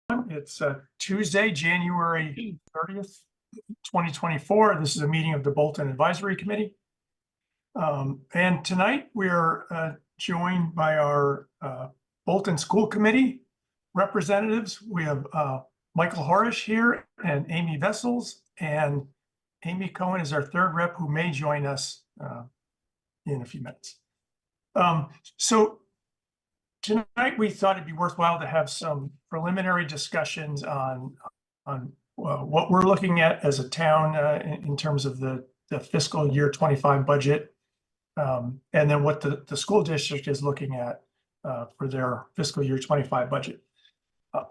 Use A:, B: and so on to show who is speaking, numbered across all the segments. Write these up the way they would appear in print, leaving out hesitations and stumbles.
A: It's Tuesday, January 30th, 2024. This is a meeting of the Bolton Advisory Committee. And tonight we're joined by our Bolton School Committee representatives. We have Michael Horish here and Amy Vessels, and Amy Cohen is our third rep who may join us in a few minutes. So tonight, we thought it'd be worthwhile to have some preliminary discussions on what we're looking at as a town in terms of the fiscal year 25 budget, and then what the school district is looking at for their fiscal year 25 budget.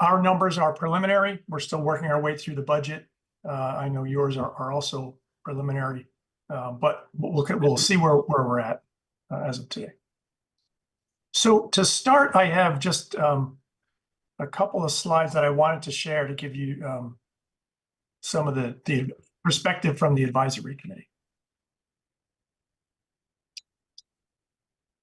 A: Our numbers are preliminary. We're still working our way through the budget. I know yours are also preliminary, but we'll see where we're at as of today. So to start, I have just a couple of slides that I wanted to share to give you some of the perspective from the advisory committee.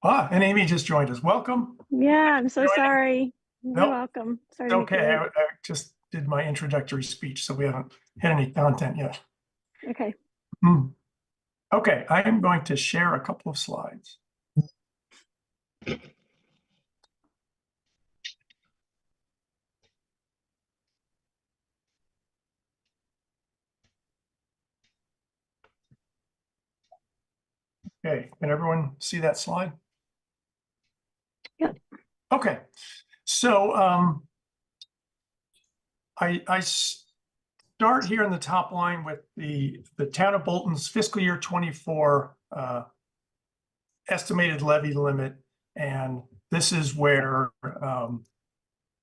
A: And Amy just joined us. Welcome.
B: Yeah, I'm so sorry. You're welcome. Sorry.
A: Okay, I just did my introductory speech, so we haven't hit any content yet.
B: Okay.
A: Okay, I am going to share a couple of slides. Okay, can everyone see that slide?
B: Yep.
A: Okay, so I start here in the top line with the town of Bolton's fiscal year 24 estimated levy limit, and this is where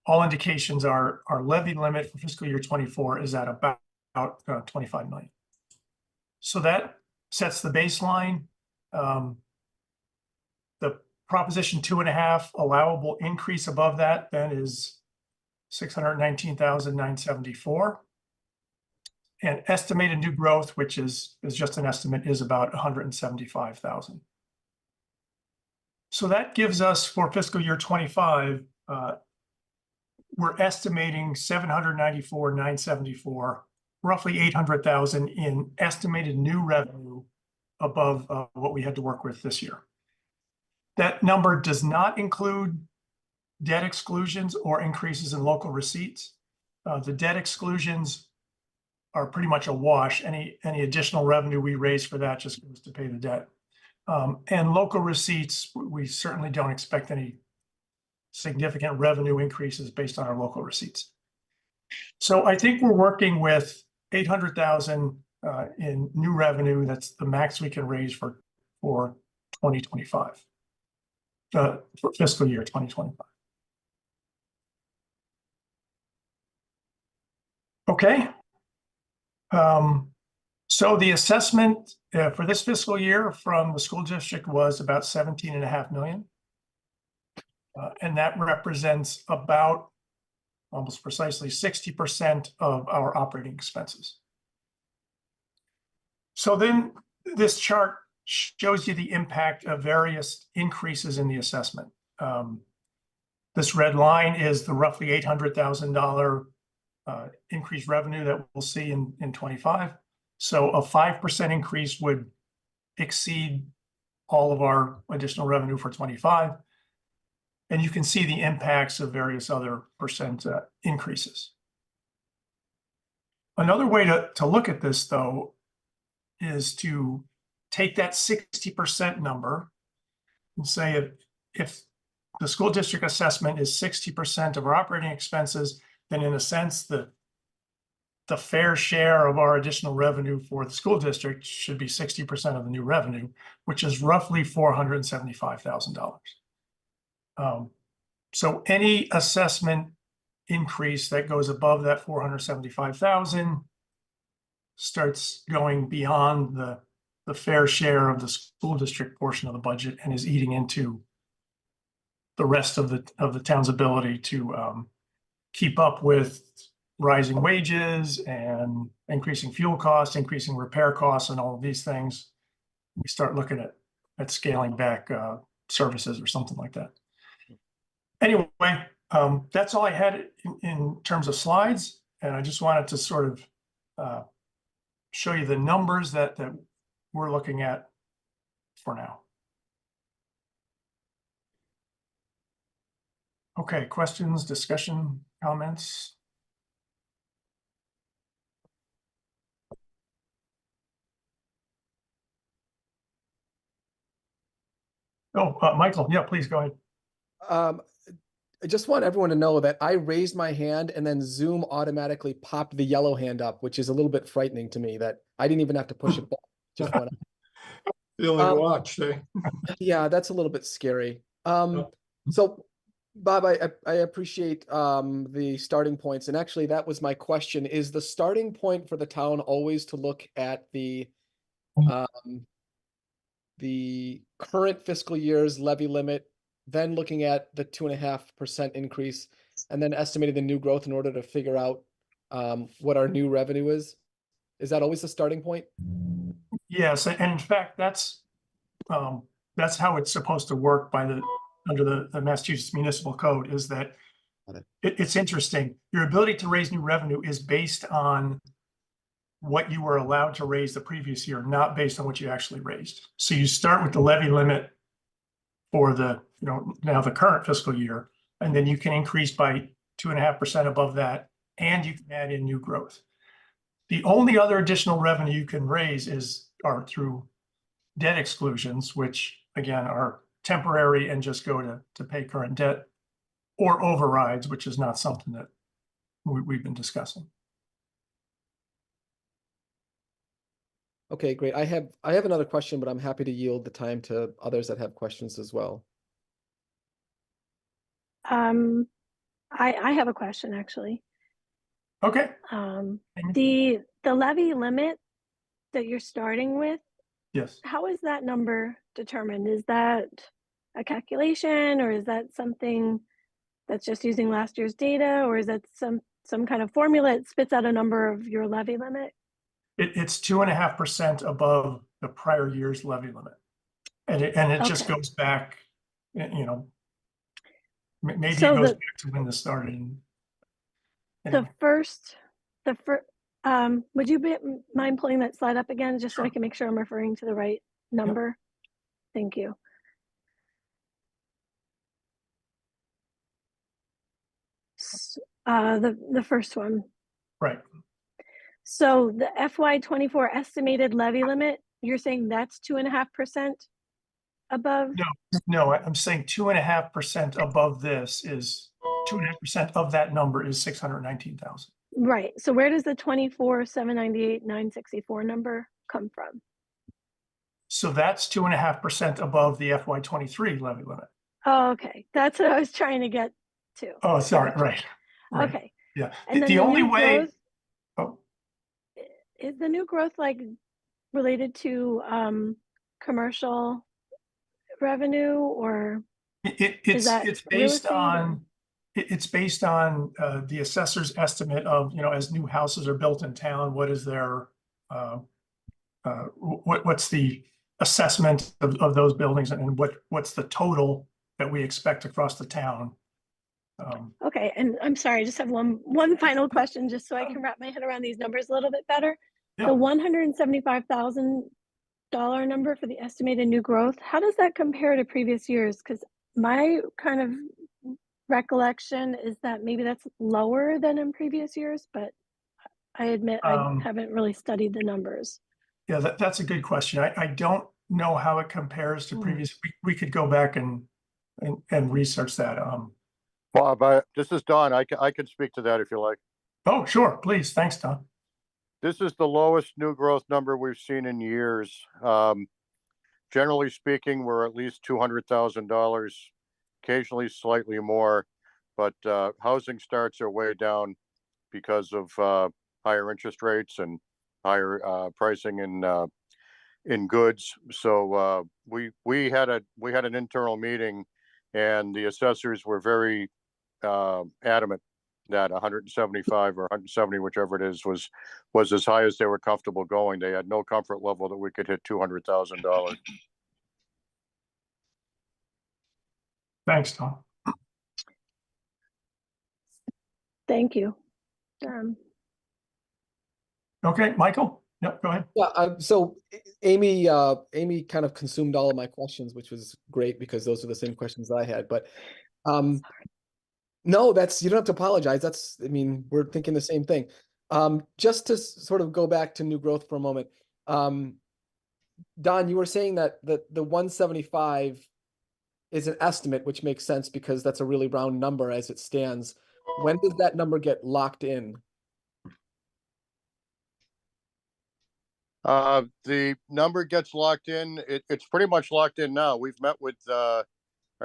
A: all indications are our levy limit for fiscal year 24 is at about 25 million. So that sets the baseline. The Proposition 2.5 allowable increase above that then is 619,974. And estimated new growth, which is just an estimate, is about 175,000. So that gives us for fiscal year 25, we're estimating 794,974, roughly 800,000 in estimated new revenue above what we had to work with this year. That number does not include debt exclusions or increases in local receipts. The debt exclusions are pretty much a wash. Any additional revenue we raise for that just goes to pay the debt. And local receipts, we certainly don't expect any significant revenue increases based on our local receipts. So I think we're working with 800,000 in new revenue. That's the max we can raise for 2025, for fiscal year 2025. Okay. So the assessment for this fiscal year from the school district was about 17.5 million. And that represents about almost precisely 60% of our operating expenses. So then this chart shows you the impact of various increases in the assessment. This red line is the roughly $800,000 increased revenue that we'll see in 25. So a 5% increase would exceed all of our additional revenue for 25. And you can see the impacts of various other percent increases. Another way to look at this, though, is to take that 60% number and say if the school district assessment is 60% of our operating expenses, then in a sense, the fair share of our additional revenue for the school district should be 60% of the new revenue, which is roughly $475,000. So any assessment increase that goes above that 475,000 starts going beyond the fair share of the school district portion of the budget and is eating into the rest of the town's ability to keep up with rising wages and increasing fuel costs, increasing repair costs, and all of these things. We start looking at scaling back services or something like that. Anyway, That's all I had in terms of slides, and I just wanted to sort of show you the numbers that we're looking at for now. Okay, questions, discussion, comments? Oh, Michael, yeah, please go ahead.
C: I just want everyone to know that I raised my hand and then Zoom automatically popped the yellow hand up, which is a little bit frightening to me that I didn't even have to push it back. Just went up.
D: Feeling watched, eh?
C: Yeah, that's a little bit scary.
D: Yeah.
C: So Bob, I appreciate the starting points. And actually that was my question. Is the starting point for the town always to look at the current fiscal year's levy limit, then looking at the 2.5% increase, and then estimating the new growth in order to figure out what our new revenue is? Is that always the starting point?
A: Yes, and in fact, that's how it's supposed to work under the Massachusetts Municipal Code, is that it's interesting. Your ability to raise new revenue is based on what you were allowed to raise the previous year, not based on what you actually raised. So you start with the levy limit for now the current fiscal year, and then you can increase by 2.5% above that, and you can add in new growth. The only other additional revenue you can raise are through debt exclusions, which again are temporary and just go to pay current debt, or overrides, which is not something that we've been discussing.
C: Okay, great. I have another question, but I'm happy to yield the time to others that have questions as well.
B: I have a question actually.
A: Okay.
B: The levy limit that you're starting with,
A: Yes.
B: how is that number determined? Is that a calculation, or is that something that's just using last year's data, or is that some kind of formula that spits out a number of your levy limit?
A: It's 2.5% above the prior year's levy limit, and it just
B: Okay.
A: goes back, maybe
B: So
A: it goes back to when this started. Anyway.
B: Would you mind pulling that slide up again, just so I
A: Sure.
B: can make sure I'm referring to the right number? Thank you. The first one.
A: Right.
B: So the FY24 estimated levy limit, you're saying that's 2.5% above?
A: No, I'm saying 2.5% above this is 2.5% of that number is 619,000.
B: Right. So where does the 24,798,964 number come from?
A: So that's 2.5% above the FY23 levy limit.
B: Oh, okay. That's what I was trying to get to.
A: Oh, sorry. Right.
B: Okay.
A: Yeah.
B: And then
A: The only
B: new
A: way.
B: growth,
A: Oh,
B: is the new growth like related to commercial revenue, or is that
A: it's
B: real
A: based
B: estate,
A: on it's based on the assessor's estimate of, as new houses are built in town, what is their what's the assessment of those buildings, and what's the total that we expect across the town.
B: Okay, and I'm sorry, I just have one final question, just so I can wrap my head around these numbers a little bit better.
A: Yeah.
B: The $175,000 number for the estimated new growth, how does that compare to previous years? Because my kind of recollection is that maybe that's lower than in previous years, but I admit I haven't really studied the numbers.
A: Yeah, that's a good question. I don't know how it compares to previous. We could go back and research that.
E: Bob, this is Don. I can speak to that if you like.
A: Oh, sure, please. Thanks, Don.
E: This is the lowest new growth number we've seen in years. Generally speaking, we're at least $200,000, occasionally slightly more, but housing starts are way down because of higher interest rates and higher pricing in goods. So we had an internal meeting, and the assessors were very adamant that 175 or 170, whichever it is, was as high as they were comfortable going. They had no comfort level that we could hit $200,000.
A: Thanks, Don.
B: Thank you.
A: Okay, Michael? Yep, go ahead.
C: Yeah, so Amy kind of consumed all of my questions, which was great because those are the same questions that I had. But no, you don't have to apologize. I mean, we're thinking the same thing. Just to sort of go back to new growth for a moment. Don, you were saying that the 175 is an estimate, which makes sense because that's a really round number as it stands. When does that number get locked in?
E: The number gets locked in. It's pretty much locked in now. We've met with our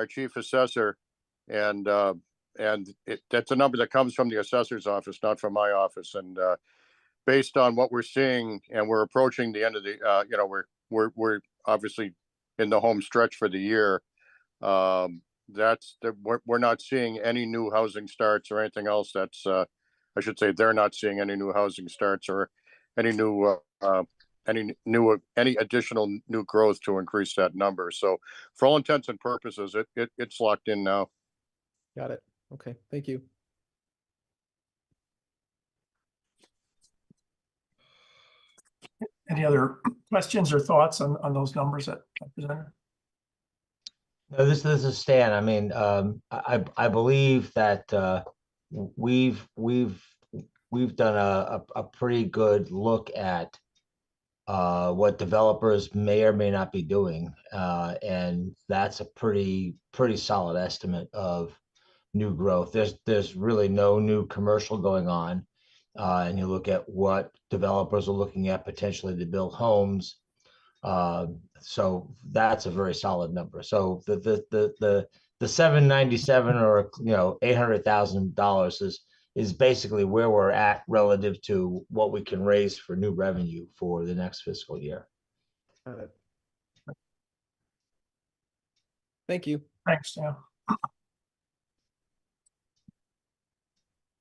E: chief assessor, and that's a number that comes from the assessor's office, not from my office. And based on what we're seeing, and we're approaching the end of the, we're obviously in the home stretch for the year. We're not seeing any new housing starts or anything else. I should say they're not seeing any new housing starts or any new any additional new growth to increase that number. So for all intents and purposes, it's locked in now.
C: Got it. Okay, thank you.
A: Any other questions or thoughts on those numbers that I presented?
D: No, this is Stan. I mean, I believe that we've done a pretty good look at what developers may or may not be doing, and that's a pretty solid estimate of new growth. There's really no new commercial going on, and you look at what developers are looking at potentially to build homes. So that's a very solid number. So the 797 or $800,000 is basically where we're at relative to what we can raise for new revenue for the next fiscal year.
C: Thank you.
A: Thanks, Stan.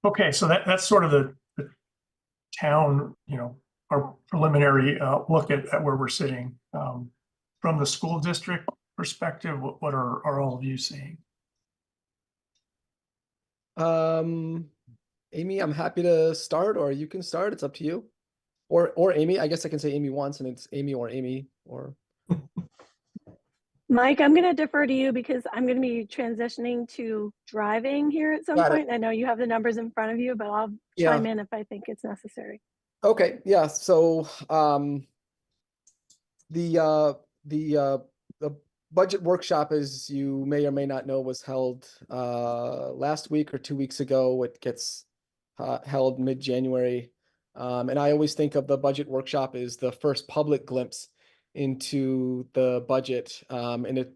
A: Okay, so that's sort of the town, our preliminary look at where we're sitting. From the school district perspective, what are all of you seeing?
C: Amy, I'm happy to start, or you can start. It's up to you. Or Amy, I guess I can say Amy once, and it's Amy or.
B: Mike, I'm going to defer to you because I'm going to be transitioning to driving here at some point. I know you have the numbers in front of you, but I'll chime in if I think it's necessary.
C: Okay, yeah. So the budget workshop, as you may or may not know, was held last week or 2 weeks ago. It gets held mid-January. And I always think of the budget workshop as the first public glimpse into the budget. And it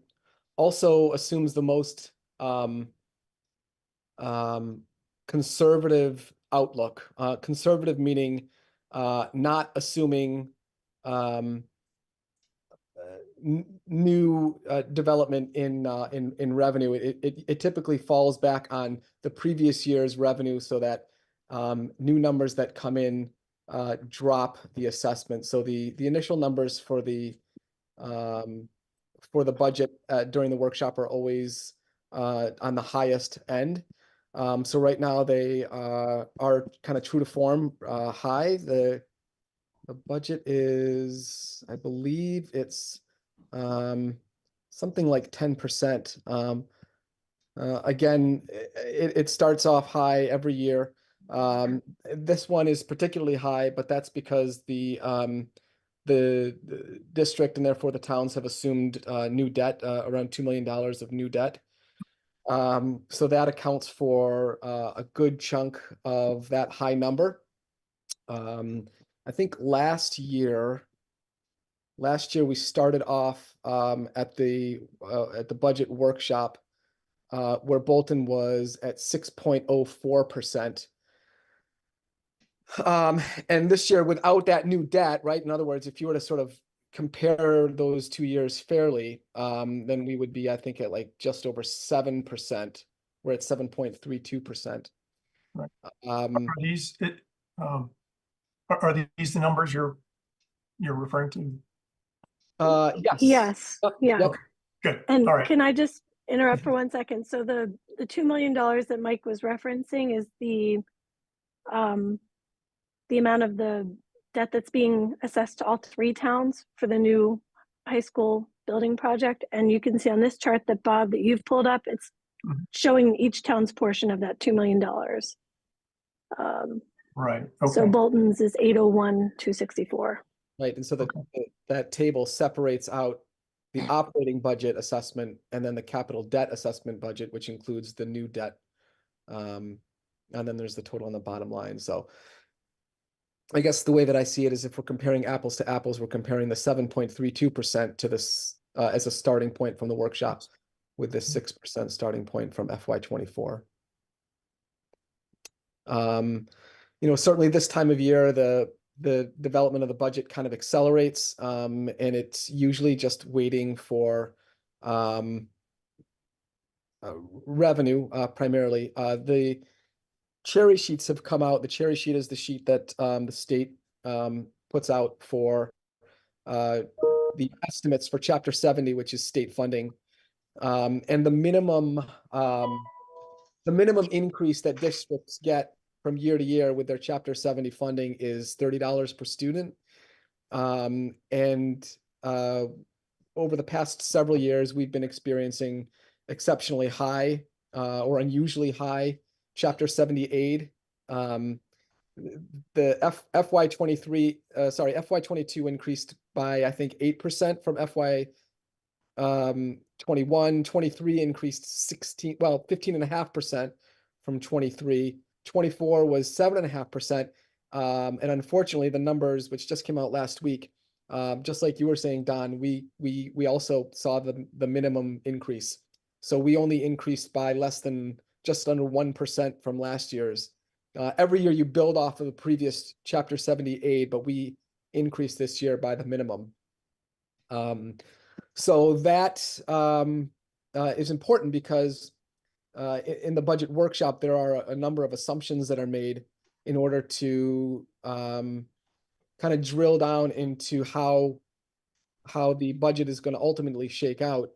C: also assumes the most conservative outlook. Conservative meaning not assuming new development in revenue. It typically falls back on the previous year's revenue, so that new numbers that come in drop the assessment. So the initial numbers for the budget during the workshop are always on the highest end. So right now they are kind of true to form, high. The budget is, I believe it's something like 10%. Again, it starts off high every year. This one is particularly high, but that's because the district and therefore the towns have assumed new debt, around $2 million of new debt. So that accounts for a good chunk of that high number. I think last year we started off at the budget workshop where Bolton was at 6.04%. And this year, without that new debt, right? In other words, if you were to sort of compare those 2 years fairly, then we would be, I think, at like just over 7%. We're at 7.32%.
A: Right. Are these the numbers you're referring to?
C: Yes.
B: Yes. Yeah.
C: Yep.
A: Good.
B: And
A: All right.
B: can I just interrupt for 1 second? So the $2 million that Mike was referencing is the the amount of the debt that's being assessed to all three towns for the new high school building project. And you can see on this chart that Bob, that you've pulled up, it's
A: Mhm.
B: showing each town's portion of that $2 million.
A: Right,
B: So
A: okay,
B: Bolton's is 801,264.
C: Right, and so
A: Okay.
C: that table separates out the operating budget assessment and then the capital debt assessment budget, which includes the new debt. And then there's the total on the bottom line, so. I guess the way that I see it is if we're comparing apples to apples, we're comparing the 7.32% to this as a starting point from the workshop with the 6% starting point from FY24. Certainly this time of year, the development of the budget kind of accelerates, and it's usually just waiting for revenue primarily. The cherry sheets have come out. The cherry sheet is the sheet that the state puts out for the estimates for Chapter 70, which is state funding. And the minimum increase that districts get from year to year with their Chapter 70 funding is $30 per student. And over the past several years, we've been experiencing exceptionally high or unusually high Chapter 70 aid. The FY22 increased by, I think, 8% from FY21. 23 increased 15.5% from 23. 24 was 7.5%. And unfortunately, the numbers, which just came out last week, just like you were saying, Don, we also saw the minimum increase. So we only increased by just under 1% from last year's. Every year you build off of the previous Chapter 70 aid, but we increased this year by the minimum. So that is important because in the budget workshop, there are a number of assumptions that are made in order to kind of drill down into how the budget is going to ultimately shake out.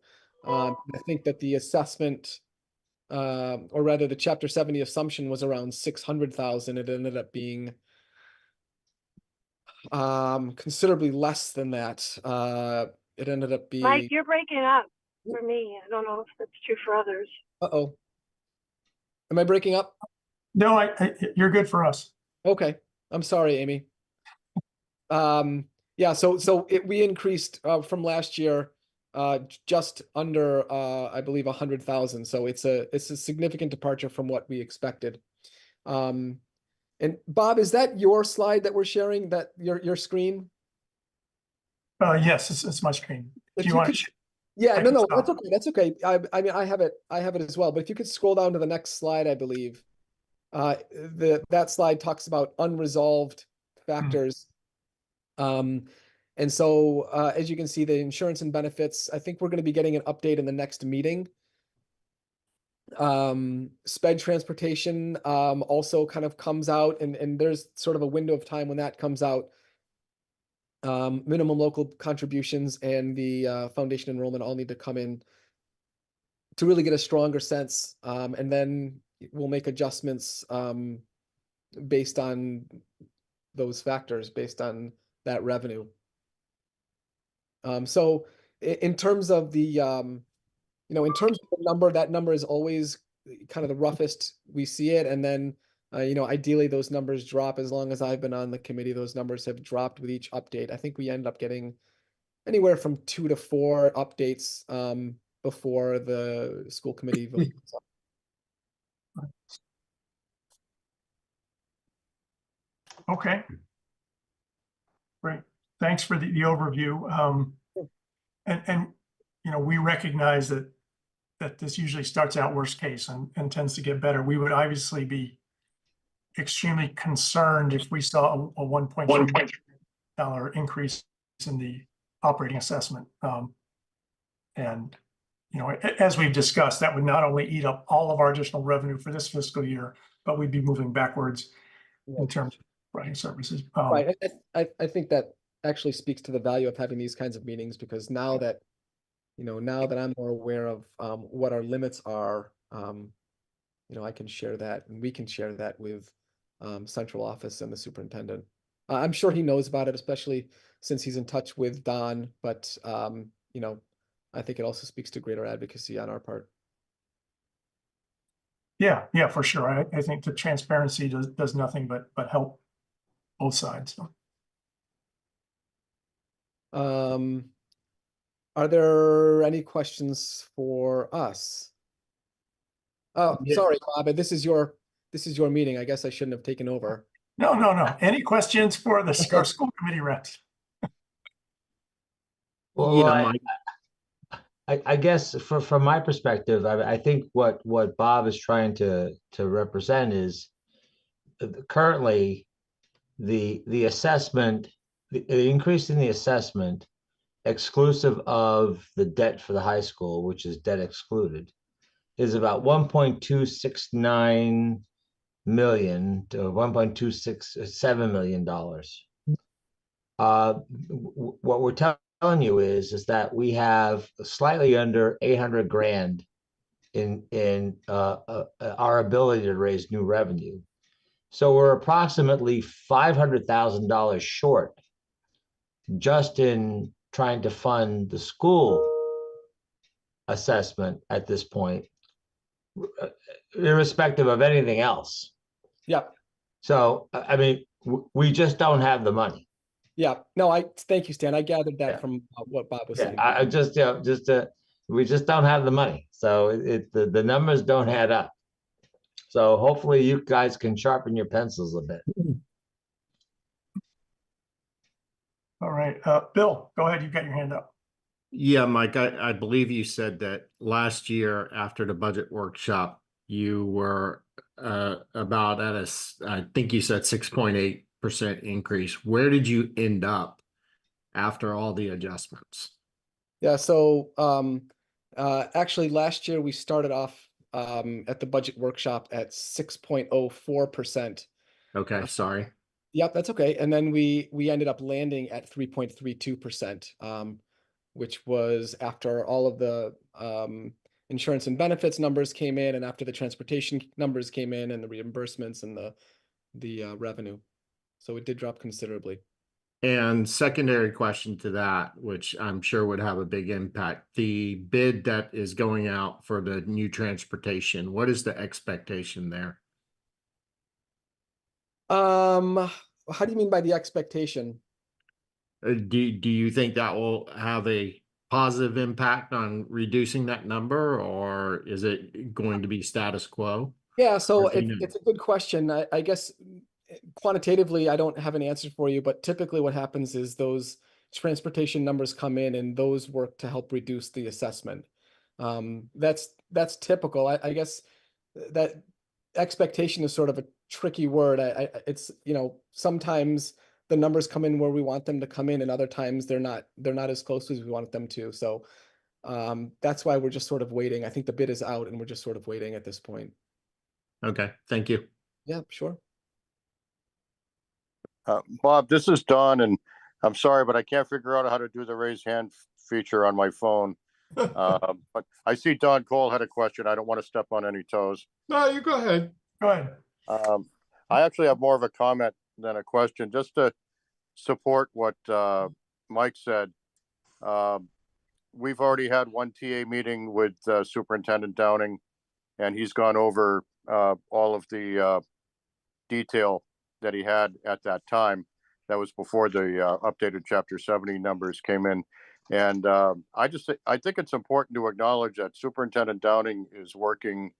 C: I think that the assessment, or rather the Chapter 70 assumption was around 600,000. It ended up being considerably less than that. It ended up being.
F: Mike, you're breaking up for me. I don't know if that's true for others.
C: Uh-oh. Am I breaking up?
A: No, you're good for us.
C: Okay, I'm sorry, Amy. Yeah, so we increased from last year just under I believe 100,000. So it's a significant departure from what we expected. And Bob, is that your slide that we're sharing? That your screen?
A: Yes, it's my screen.
C: If
A: Do you
C: you
A: want
C: could-
A: to?
C: Yeah,
A: I
C: no,
A: can
C: no,
A: stop.
C: that's okay. I mean, I have it as well. But if you could scroll down to the next slide, I believe that slide talks about unresolved factors. And so as you can see, the insurance and benefits, I think we're going to be getting an update in the next meeting. Sped transportation also kind of comes out, and there's sort of a window of time when that comes out. Minimum local contributions and the foundation enrollment all need to come in to really get a stronger sense. And then we'll make adjustments based on those factors, based on that revenue. So in terms of the, in terms of the number, that number is always kind of the roughest we see it. And then, ideally those numbers drop. As long as I've been on the committee, those numbers have dropped with each update. I think we end up getting anywhere from 2 to 4 updates before the school committee vote.
A: Okay. Great. Thanks for the overview. And we recognize that this usually starts out worst case and tends to get better. We would obviously be extremely concerned if we saw a $1.2 million increase in the operating assessment. And as we've discussed, that would not only eat up all of our additional revenue for this fiscal year, but we'd be moving backwards in terms of writing services.
C: Right. I think that actually speaks to the value of having these kinds of meetings, because now that I'm more aware of what our limits are, I can share that, and we can share that with central office and the superintendent. I'm sure he knows about it, especially since he's in touch with Don, but, you know, I think it also speaks to greater advocacy on our part.
A: Yeah, yeah, for sure. I think the transparency does nothing but help both sides. So.
C: Are there any questions for us? Oh,
D: Yeah.
C: sorry, Bob, this is your meeting. I guess I shouldn't have taken over.
A: No, no, no. Any questions for our school committee reps?
D: Well,
G: Yeah, Mike.
D: I guess from my perspective, I think what Bob is trying to represent is currently the assessment, the increase in the assessment exclusive of the debt for the high school, which is debt excluded, is about 1.269 million to $1.267 million. What we're telling you is that we have slightly under 800 grand in our ability to raise new revenue. So we're approximately $500,000 short just in trying to fund the school assessment at this point, irrespective of anything else.
C: Yeah.
D: So, I mean, we just don't have the money.
C: Yeah. No, thank you, Stan. I gathered that from what Bob was saying.
D: I just, we just don't have the money. So the numbers don't add up. So hopefully you guys can sharpen your pencils a bit.
A: All right, Bill, go ahead. You've got your hand up.
G: Yeah, Mike, I believe you said that last year after the budget workshop, you were about at I think you said 6.8% increase. Where did you end up after all the adjustments?
C: Yeah, so actually last year we started off at the budget workshop at 6.04%.
G: Okay, sorry.
C: Yep, that's okay. And then we ended up landing at 3.32%, which was after all of the insurance and benefits numbers came in, and after the transportation numbers came in, and the reimbursements and the revenue. So it did drop considerably.
G: And secondary question to that, which I'm sure would have a big impact, the bid that is going out for the new transportation, what is the expectation there?
C: How do you mean by the expectation?
G: Do you think that will have a positive impact on reducing that number, or is it going to be status quo?
C: Yeah, so
G: Or do you know?
C: it's a good question. I guess quantitatively, I don't have an answer for you, but typically what happens is those transportation numbers come in and those work to help reduce the assessment. That's typical. I guess that expectation is sort of a tricky word. It's, you know, sometimes the numbers come in where we want them to come in, and other times they're not as close as we want them to. So that's why we're just sort of waiting. I think the bid is out and we're just sort of waiting at this point.
G: Okay, thank you.
C: Yeah, sure.
E: Bob, this is Don, and I'm sorry, but I can't figure out how to do the raise hand feature on my phone. But I see Don Cole had a question. I don't want to step on any toes.
G: No, you go ahead.
A: Go ahead.
E: I actually have more of a comment than a question, just to support what Mike said. We've already had one TA meeting with Superintendent Downing, and he's gone over all of the detail that he had at that time. That was before the updated Chapter 70 numbers came in. And I think it's important to acknowledge that Superintendent Downing is working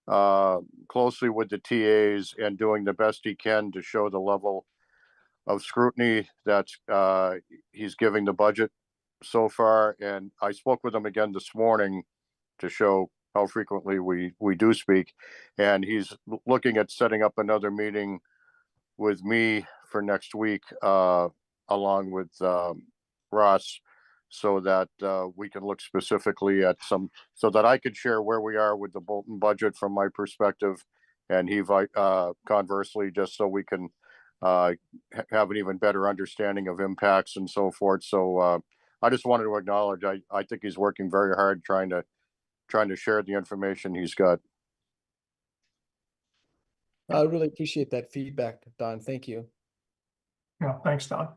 E: closely with the TAs and doing the best he can to show the level of scrutiny that he's giving the budget so far. And I spoke with him again this morning to show how frequently we do speak. And he's looking at setting up another meeting with me for next week, along with Ross, so that we can look specifically at so that I could share where we are with the Bolton budget from my perspective, and he conversely, just so we can have an even better understanding of impacts and so forth. So I just wanted to acknowledge, I think he's working very hard trying to share the information he's got.
C: I really appreciate that feedback, Don. Thank you.
A: Yeah, thanks, Don.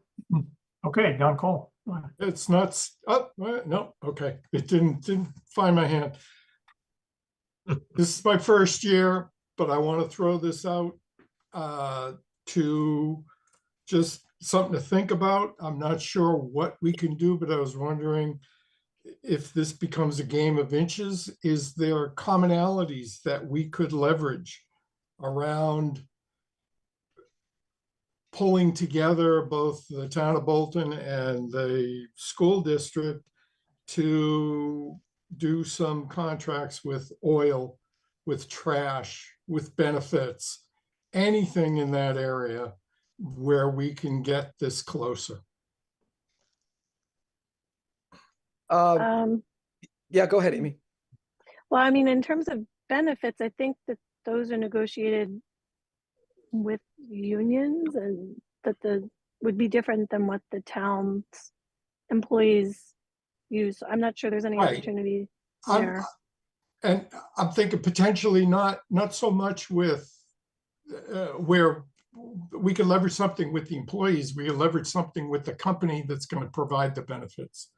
A: Okay, Don Cole. Go ahead.
H: It's not, no, okay, it didn't find my hand. This is my first year, but I want to throw this out to just something to think about. I'm not sure what we can do, but I was wondering if this becomes a game of inches, is there commonalities that we could leverage around pulling together both the town of Bolton and the school district to do some contracts with oil, with trash, with benefits, anything in that area where we can get this closer?
C: Yeah, go ahead, Amy.
B: Well, I mean, in terms of benefits, I think that those are negotiated with unions and that would be different than what the town's employees use. I'm not sure there's any
H: Right.
B: opportunity
H: I'm-
B: there.
H: And I'm thinking potentially not so much with where we can leverage something with the employees, we can leverage something with the company that's going to provide the benefits.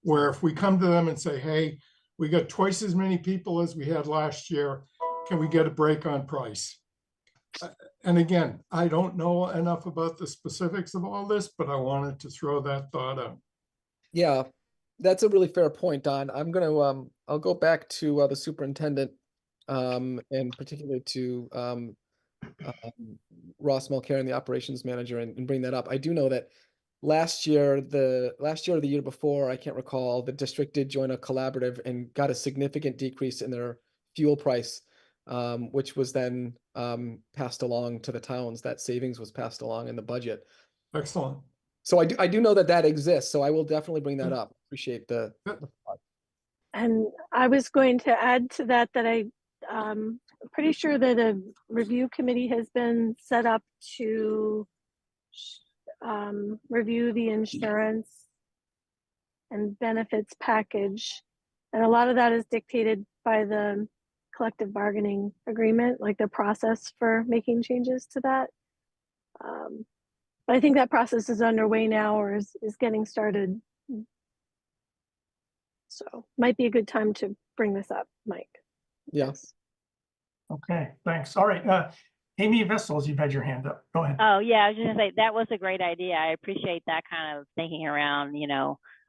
H: Where if we come to them and say, hey, we got twice as many people as we had last year, can we get a break on price? And again, I don't know enough about the specifics of all this, but I wanted to throw that thought out.
C: Yeah, that's a really fair point, Don. I'm gonna I'll go back to the superintendent and particularly to Ross Mulcairn, the operations manager, and bring that up. I do know that last year or the year before, I can't recall, the district did join a collaborative and got a significant decrease in their fuel price, which was then passed along to the towns. That savings was passed along in the budget.
H: Excellent.
C: So I do know that exists. So I will definitely bring that up. Appreciate the thought.
B: And I was going to add to that I'm pretty sure that a review committee has been set up to review the insurance and benefits package. And a lot of that is dictated by the collective bargaining agreement, like the process for making changes to that. But I think that process is underway now or is getting started. So might be a good time to bring this up, Mike.
C: Yeah.
B: Yes.
A: Okay, thanks. All right, Amy Vestals, you've had your hand up. Go ahead.
I: Oh, yeah, I was just gonna say, that was a great idea. I appreciate that kind of thinking around,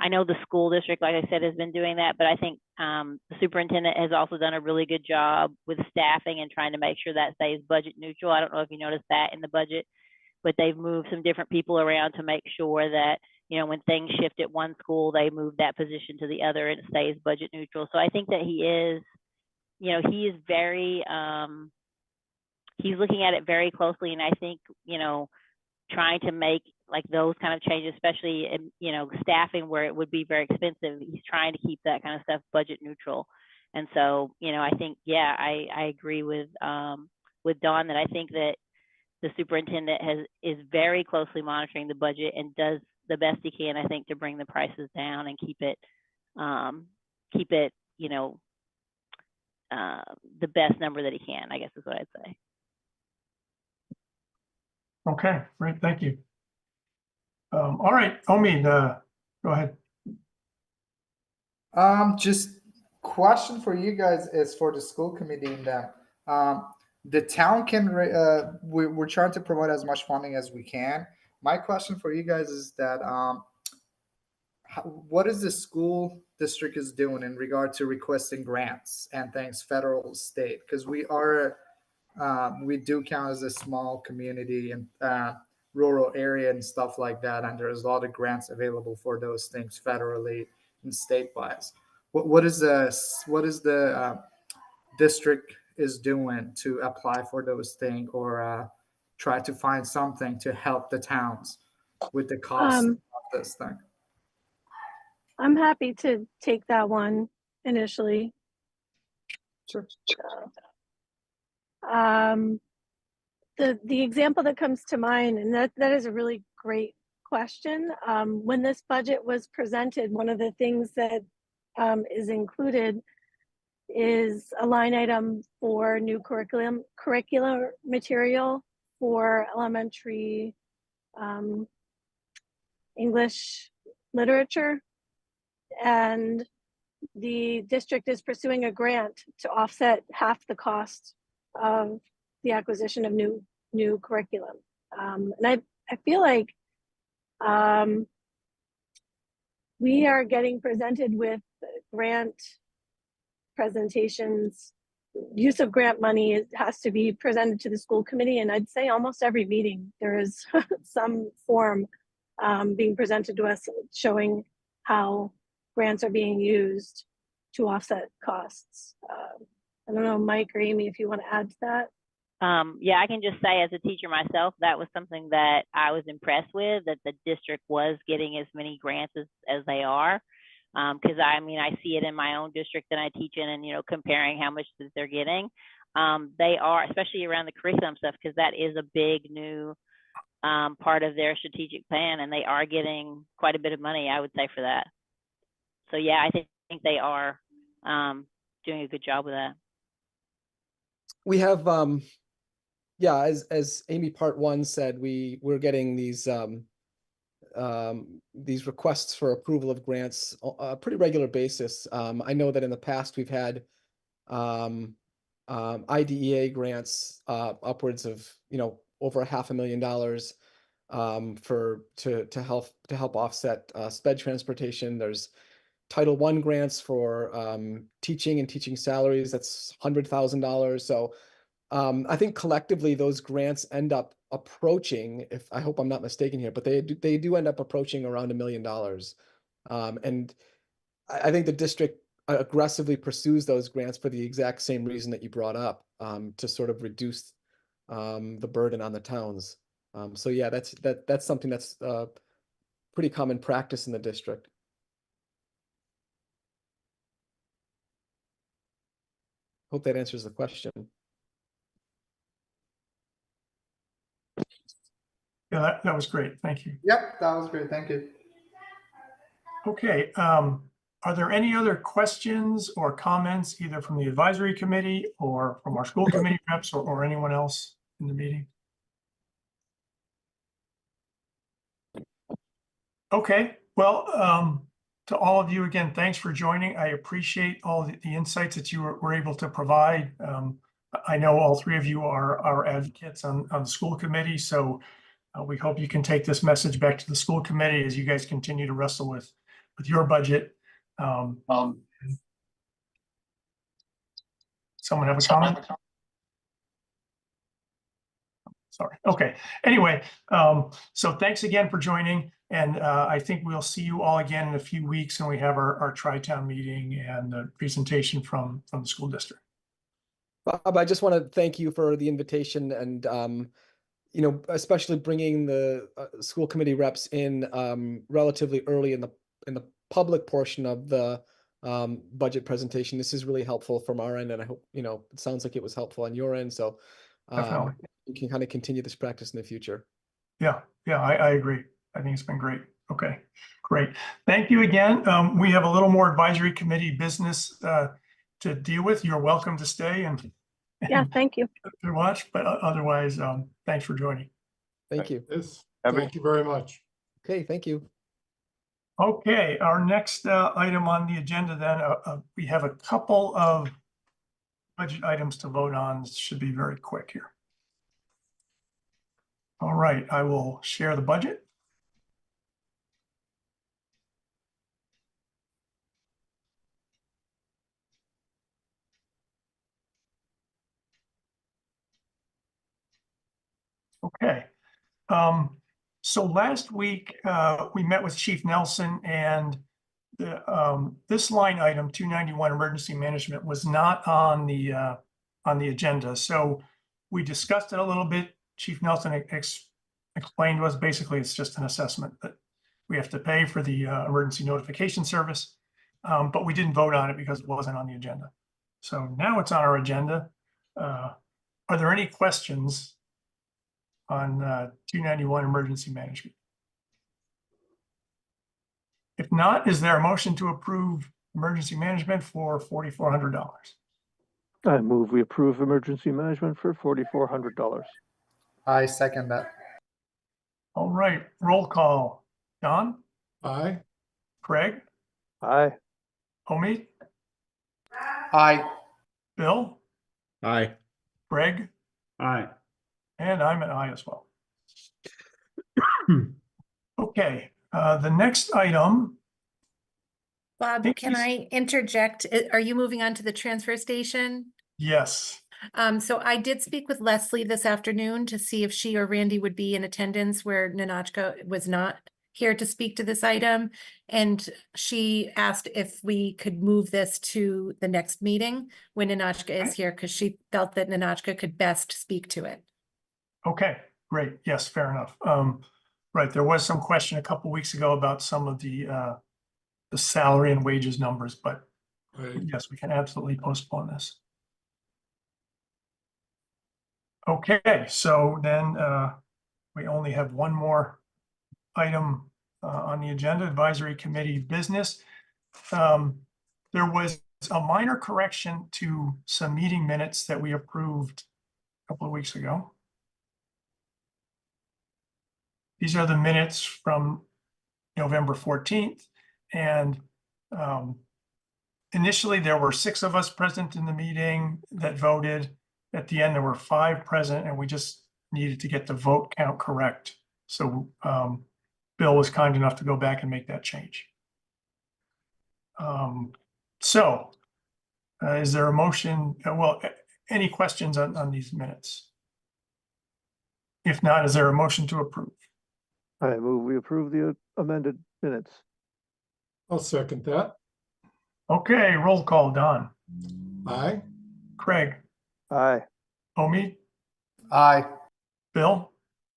I: I know the school district, like I said, has been doing that, but I think the superintendent has also done a really good job with staffing and trying to make sure that stays budget neutral. I don't know if you noticed that in the budget, but they've moved some different people around to make sure that, when things shift at one school, they move that position to the other and it stays budget neutral. So I think that he is very, he's looking at it very closely. And I think, trying to make like those kind of changes, especially in, staffing where it would be very expensive, he's trying to keep that kind of stuff budget neutral. And so, I think, yeah, I agree with Dawn that I think that the superintendent is very closely monitoring the budget and does the best he can, I think, to bring the prices down and keep it, the best number that he can, I guess is what I'd say.
A: Okay, great, thank you. All right, Omi, go ahead.
J: Just question for you guys is for the school committee in that the town can we're trying to provide as much funding as we can. My question for you guys is that what is the school district is doing in regard to requesting grants and things, federal, state? Because we do count as a small community and rural area and stuff like that, and there's a lot of grants available for those things federally and state-wise. What is the district is doing to apply for those things or try to find something to help the towns with the cost of this thing?
B: I'm happy to take that one initially.
J: Sure.
B: The example that comes to mind, and that is a really great question. When this budget was presented, one of the things that is included is a line item for new curricular material for elementary English literature. And the district is pursuing a grant to offset half the cost of the acquisition of new curriculum. And I feel like we are getting presented with grant presentations. Use of grant money has to be presented to the school committee, and I'd say almost every meeting there is some form being presented to us showing how grants are being used to offset costs. I don't know, Mike or Amy, if you want to add to that.
I: Yeah, I can just say as a teacher myself, that was something that I was impressed with, that the district was getting as many grants as they are. Because I mean, I see it in my own district that I teach in, and, you know, comparing how much that they're getting. They are, especially around the curriculum stuff, because that is a big new part of their strategic plan, and they are getting quite a bit of money, I would say, for that. So yeah, I think they are doing a good job with that.
C: We have, yeah, as Amy Part 1 said, we're getting these requests for approval of grants on a pretty regular basis. I know that in the past we've had IDEA grants upwards of, you know, over $500,000 to help offset sped transportation. There's Title I grants for teaching and teaching salaries. That's $100,000. So I think collectively those grants end up approaching, if I hope I'm not mistaken here, but they do end up approaching around $1 million. And I think the district aggressively pursues those grants for the exact same reason that you brought up, to sort of reduce the burden on the towns. So yeah, that's something that's pretty common practice in the district. Hope that answers the question.
A: Yeah, that was great. Thank you.
J: Yep, that was great. Thank you.
A: Okay, are there any other questions or comments either from the advisory committee or from our school committee reps or anyone else in the meeting? Okay, well, to all of you again, thanks for joining. I appreciate all the insights that you were able to provide. I know all three of you are advocates on the school committee, so we hope you can take this message back to the school committee as you guys continue to wrestle with your budget. Someone have a comment? Sorry. Okay. Anyway, so thanks again for joining. And I think we'll see you all again in a few weeks when we have our Tri-Town meeting and the presentation from the school district.
C: Bob, I just want to thank you for the invitation and, you know, especially bringing the school committee reps in relatively early in the public portion of the budget presentation. This is really helpful from our end, and I hope, you know, it sounds like it was helpful on your end. So we can kind of continue this practice in the future.
A: Yeah, I agree. I think it's been great. Okay, great. Thank you again. We have a little more advisory committee business to deal with. You're welcome to stay and
B: Yeah, thank you.
A: to watch, but otherwise, thanks for joining.
C: Thank you.
H: Yes, thank you very much.
C: Okay, thank you.
A: Okay, our next item on the agenda then, we have a couple of budget items to vote on. This should be very quick here. All right, I will share the budget. Okay. So last week, we met with Chief Nelson, and this line item, 291 emergency management, was not on the agenda. So we discussed it a little bit. Chief Nelson explained to us basically it's just an assessment that we have to pay for the emergency notification service, but we didn't vote on it because it wasn't on the agenda. So now it's on our agenda. Are there any questions on 291 emergency management? If not, is there a motion to approve emergency management for $4,400.
K: I move we approve emergency management for $4,400.
J: I second that.
A: All right, roll call. Don,
H: Aye.
A: Craig,
K: Aye.
A: Omid,
J: Aye.
A: Bill,
G: Aye.
A: Greg,
G: Aye.
A: and I'm an aye as well. Okay, the next item,
L: Bob,
A: Thank
L: can
A: you.
L: I interject? Are you moving on to the transfer station?
A: yes,
L: So I did speak with Leslie this afternoon to see if she or Randy would be in attendance where Ninotchka was not here to speak to this item. And she asked if we could move this to the next meeting when Ninotchka is here, because she felt that Ninotchka could best speak to it.
A: okay, great, yes, fair enough. Right, there was some question a couple weeks ago about some of the salary and wages numbers, but
H: Right.
A: yes, we can absolutely postpone this. Okay, so then we only have one more item on the agenda, advisory committee business. There was a minor correction to some meeting minutes that we approved a couple of weeks ago. These are the minutes from November 14th. And initially there were 6 of us present in the meeting that voted. At the end, there were 5 present, and we just needed to get the vote count correct. So Bill was kind enough to go back and make that change. Is there a motion? Well, any questions on these minutes? If not, is there a motion to approve?
K: I move we approve the amended minutes.
H: I'll second that.
A: Okay, roll call. Don,
H: Aye.
A: Craig,
K: Aye.
A: Omid,
J: Aye.
A: Bill,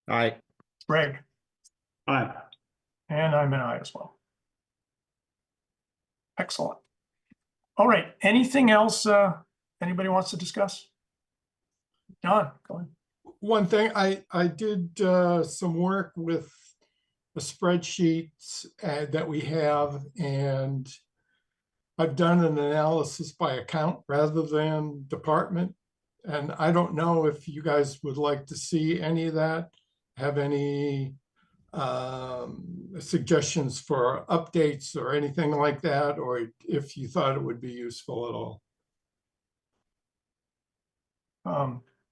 G: Aye.
A: Greg,
G: Aye.
A: and I'm an aye as well. Excellent. All right, anything else anybody wants to discuss? Don, go ahead.
H: One thing, I did some work with the spreadsheets that we have, and I've done an analysis by account rather than department. And I don't know if you guys would like to see any of that, have any suggestions for updates or anything like that, or if you thought it would be useful at all.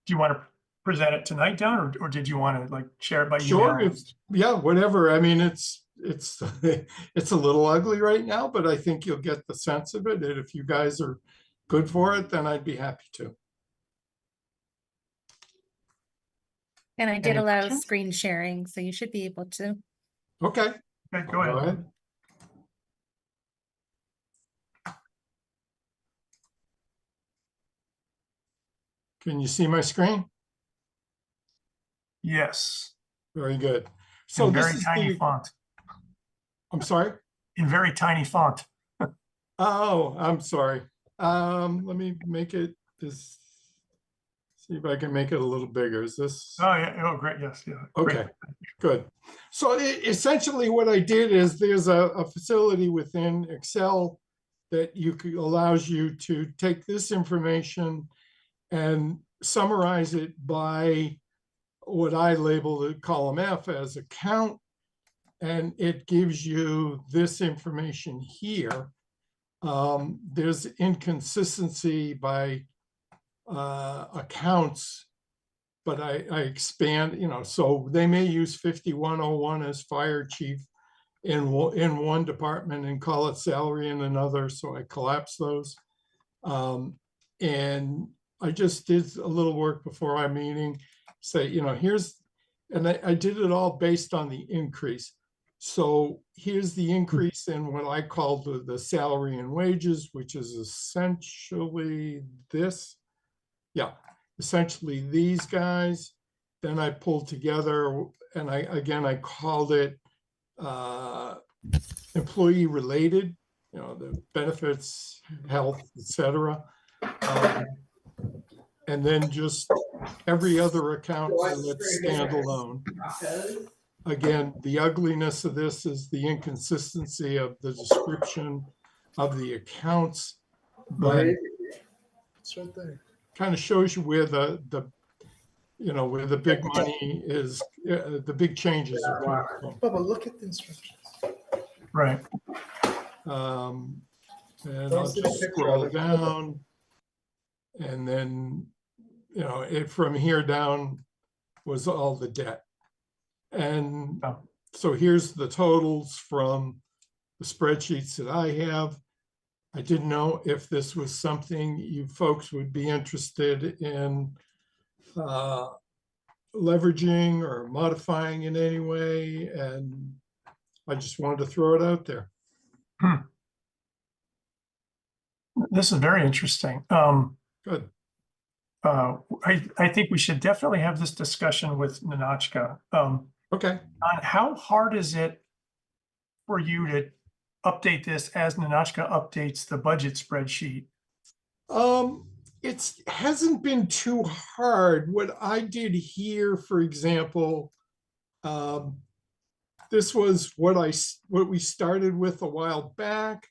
A: Do you want to present it tonight, Don, or did you want to like share it by email?
H: Sure, yeah, whatever. I mean, it's it's a little ugly right now, but I think you'll get the sense of it. And if you guys are good for it, then I'd be happy to.
L: And I did
A: Any
L: allow
A: questions?
L: screen sharing, so you should be able to.
H: Okay,
A: Okay, go ahead.
H: Can you see my screen?
A: Yes,
H: Very good. So
A: in
H: this
A: very
H: is
A: tiny
H: the,
A: font,
H: I'm sorry.
A: in very tiny font.
H: Oh, I'm sorry. Let me make it this. See if I can make it a little bigger. Is this?
A: Oh, yeah, oh, great, yes, yeah. great.
H: Okay, good. So essentially what I did is there's a facility within Excel that allows you to take this information and summarize it by what I labeled it column F as account. And it gives you this information here. There's inconsistency by accounts, but I expand, so they may use 5101 as fire chief in one department and call it salary in another. So I collapse those. And I just did a little work before our meeting, say, here's, and I did it all based on the increase. So here's the increase in what I call the salary and wages, which is essentially this. Yeah, essentially these guys. Then I pulled together, and I called it employee related, the benefits, health, etc. And then just every other account that's standalone. Again, the ugliness of this is the inconsistency of the description of the accounts, but
J: It's right there.
H: kind of shows you where the where the big money is, the big changes are coming from.
J: But look at the instructions.
A: Right.
H: And
J: Don't
H: I'll
J: see the
H: just
J: picture
H: scroll
J: of it.
H: down. And then, from here down was all the debt. And
A: Oh.
H: so here's the totals from the spreadsheets that I have. I didn't know if this was something you folks would be interested in leveraging or modifying in any way. And I just wanted to throw it out there.
A: This is very interesting.
H: Good.
A: I think we should definitely have this discussion with Ninotchka.
H: Okay.
A: On how hard is it for you to update this as Ninotchka updates the budget spreadsheet?
H: It hasn't been too hard. What I did here, for example, this was what we started with a while back.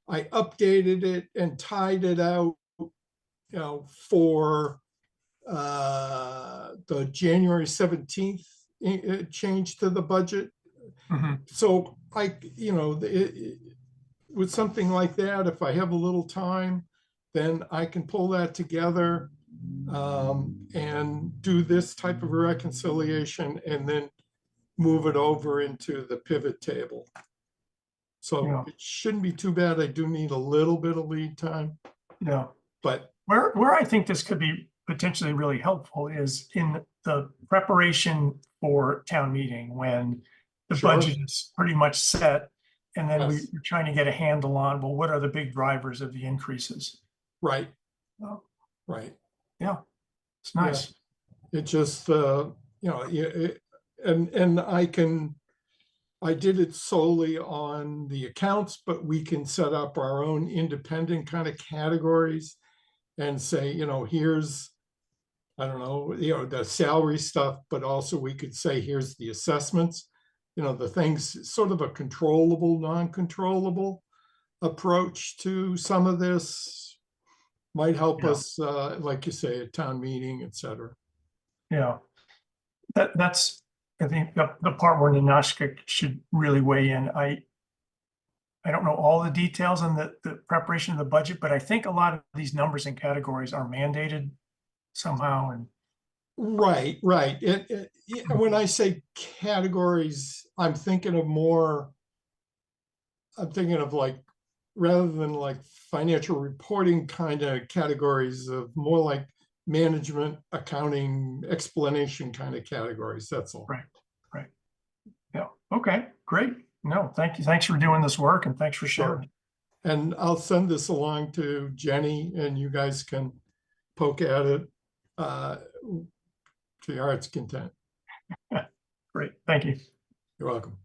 H: I updated it and tied it out, for the January 17th change to the budget. So with something like that, if I have a little time, then I can pull that together and do this type of reconciliation and then move it over into the pivot table. So it shouldn't be too bad. I do need a little bit of lead time.
A: Yeah.
H: But
A: where I think this could be potentially really helpful is in the preparation for town meeting when the budget is pretty much set. And then we're trying to get a handle on, well, what are the big drivers of the increases?
H: Right.
A: Oh.
H: Right.
A: Yeah. It's nice.
H: Yeah. It just, and I did it solely on the accounts, but we can set up our own independent kind of categories and say, here's, I don't know, the salary stuff, but also we could say, here's the assessments, the things, sort of a controllable, non-controllable approach to some of this might help us, like you say, at town meeting, et cetera.
A: Yeah. That's, I think, the part where Ninotchka should really weigh in. I don't know all the details on the preparation of the budget, but I think a lot of these numbers and categories are mandated somehow. And
H: right. When I say categories, I'm thinking of like, rather than like financial reporting kind of categories, of more like management, accounting, explanation kind of categories. That's all.
A: Right. Yeah. Okay, great. No, thank you. Thanks for doing this work and thanks for sharing.
H: And I'll send this along to Jenny and you guys can poke at it to your heart's content.
A: Great. Thank you.
H: You're welcome.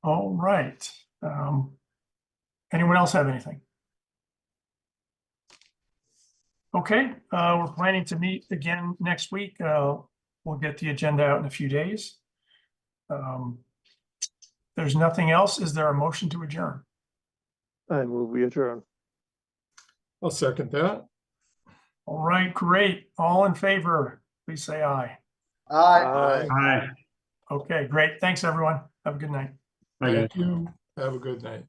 A: All right. Anyone else have anything? Okay, we're planning to meet again next week. We'll get the agenda out in a few days. There's nothing else. Is there a motion to adjourn?
K: I move we adjourn.
H: I'll second that.
A: All right, great. All in favor, please say aye.
J: Aye.
G: Aye.
A: Okay, great. Thanks, everyone. Have a good night.
H: Thank you. Have a good night.